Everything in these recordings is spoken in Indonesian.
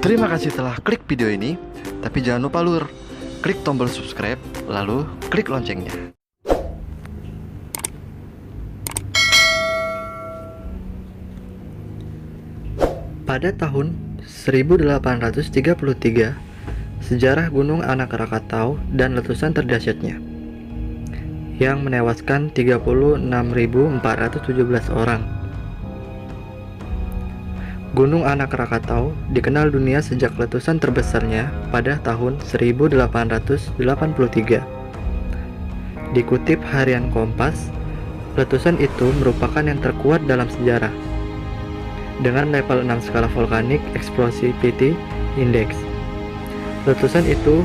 Terima kasih telah klik video ini, tapi jangan lupa lur, klik tombol subscribe, lalu klik loncengnya. Pada tahun 1833, sejarah Gunung Anak Rakatau dan letusan terdahsyatnya yang menewaskan 36.417 orang. Gunung Anak Rakatau dikenal dunia sejak letusan terbesarnya pada tahun 1883. Dikutip harian Kompas, letusan itu merupakan yang terkuat dalam sejarah dengan level 6 skala volkanik explosivity index. Letusan itu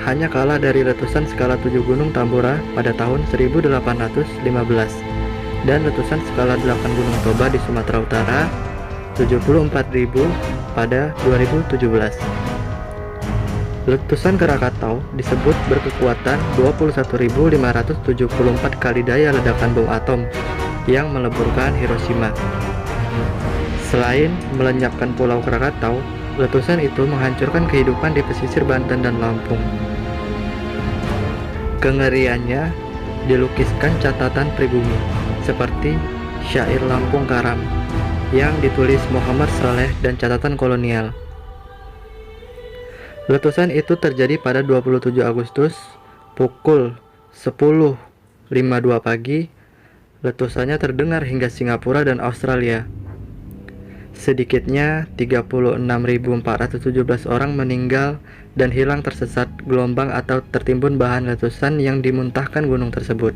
hanya kalah dari letusan skala 7 Gunung Tambora pada tahun 1815 dan letusan skala 8 Gunung Toba di Sumatera Utara 74.000 pada 2017. Letusan Krakatau disebut berkekuatan 21.574 kali daya ledakan bom atom yang meleburkan Hiroshima. Selain melenyapkan Pulau Krakatau, letusan itu menghancurkan kehidupan di pesisir Banten dan Lampung. Kengeriannya dilukiskan catatan pribumi seperti syair Lampung Karam yang ditulis Muhammad Saleh dan catatan kolonial. Letusan itu terjadi pada 27 Agustus pukul 10.52 pagi. Letusannya terdengar hingga Singapura dan Australia. Sedikitnya 36.417 orang meninggal dan hilang tersesat gelombang atau tertimbun bahan letusan yang dimuntahkan gunung tersebut.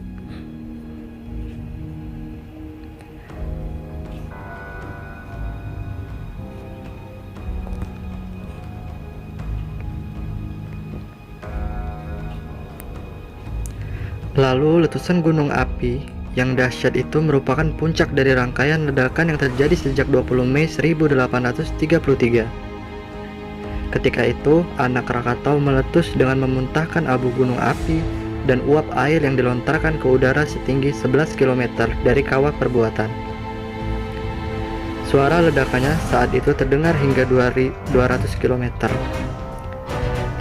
Lalu letusan gunung api yang dahsyat itu merupakan puncak dari rangkaian ledakan yang terjadi sejak 20 Mei 1833. Ketika itu, Anak Rakatau meletus dengan memuntahkan abu gunung api dan uap air yang dilontarkan ke udara setinggi 11 km dari kawah perbuatan. Suara ledakannya saat itu terdengar hingga 200 km.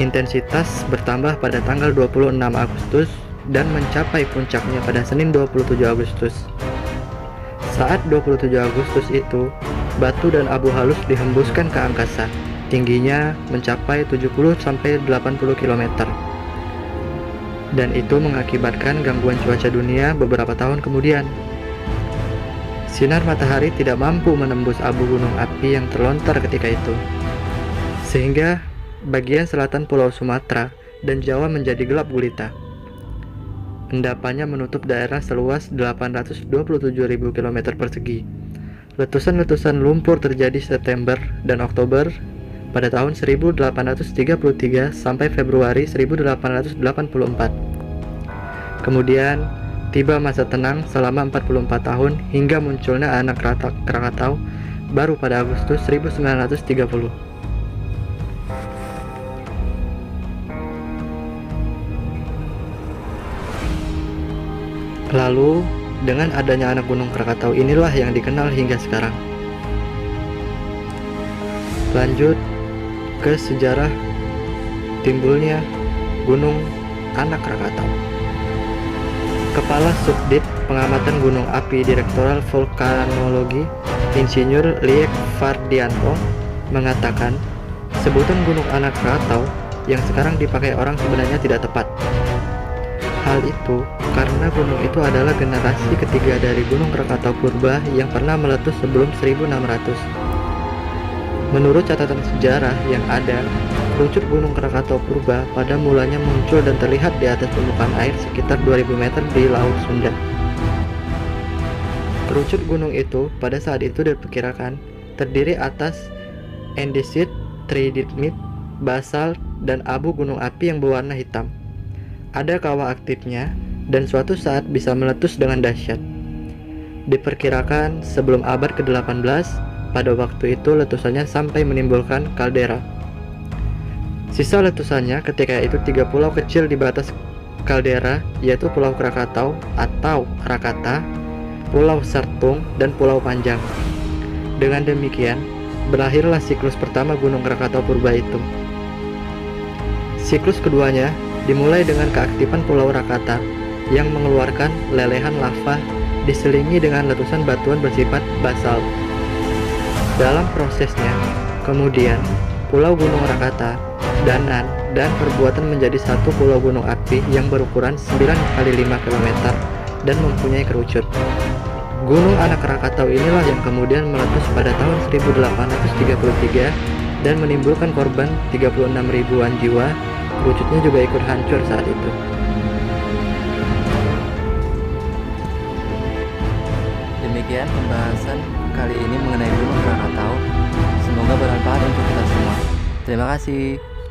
Intensitas bertambah pada tanggal 26 Agustus dan mencapai puncaknya pada Senin 27 Agustus. Saat 27 Agustus itu, batu dan abu halus dihembuskan ke angkasa. Tingginya mencapai 70-80 km. Dan itu mengakibatkan gangguan cuaca dunia beberapa tahun kemudian. Sinar matahari tidak mampu menembus abu gunung api yang terlontar ketika itu, sehingga bagian selatan Pulau Sumatera dan Jawa menjadi gelap gulita. Endapannya menutup daerah seluas 827.000 km persegi. Letusan-letusan lumpur terjadi September dan Oktober pada tahun 1833 sampai Februari 1884. Kemudian tiba masa tenang selama 44 tahun hingga munculnya Anak Krakatau baru pada Agustus 1930. Lalu, dengan adanya anak Gunung Krakatau inilah yang dikenal hingga sekarang. Lanjut ke sejarah timbulnya Gunung Anak Krakatau. Kepala Subdit Pengamatan Gunung Api Direktoral Vulkanologi, Insinyur Liek Fardianto, mengatakan sebutan Gunung Anak Krakatau yang sekarang dipakai orang sebenarnya tidak tepat. Hal itu karena gunung itu adalah generasi ketiga dari Gunung Krakatau Purba yang pernah meletus sebelum 1600. Menurut catatan sejarah yang ada, kerucut Gunung Krakatau Purba pada mulanya muncul dan terlihat di atas permukaan air sekitar 2000 meter di Laut Sunda. Kerucut gunung itu pada saat itu diperkirakan terdiri atas andesit, tridimit, basalt, dan abu gunung api yang berwarna hitam. Ada kawah aktifnya dan suatu saat bisa meletus dengan dahsyat. Diperkirakan sebelum abad ke-18, pada waktu itu letusannya sampai menimbulkan kaldera. Sisa letusannya ketika itu 3 pulau kecil di batas kaldera, yaitu Pulau Krakatau atau Rakata, Pulau Sertung, dan Pulau Panjang. Dengan demikian, berakhirlah siklus pertama Gunung Krakatau purba itu. Siklus keduanya dimulai dengan keaktifan Pulau Rakata yang mengeluarkan lelehan lava diselingi dengan letusan batuan bersifat basal. Dalam prosesnya, kemudian Pulau Gunung Rakata, Danan, dan perbuatan menjadi satu pulau gunung api yang berukuran 9 kali 5 km dan mempunyai kerucut. Gunung Anak Krakatau inilah yang kemudian meletus pada tahun 1833 dan menimbulkan korban 36 ribuan jiwa. Kerucutnya juga ikut hancur saat itu. Demikian pembahasan kali ini mengenai Gunung Krakatau. Semoga bermanfaat untuk kita semua. Terima kasih.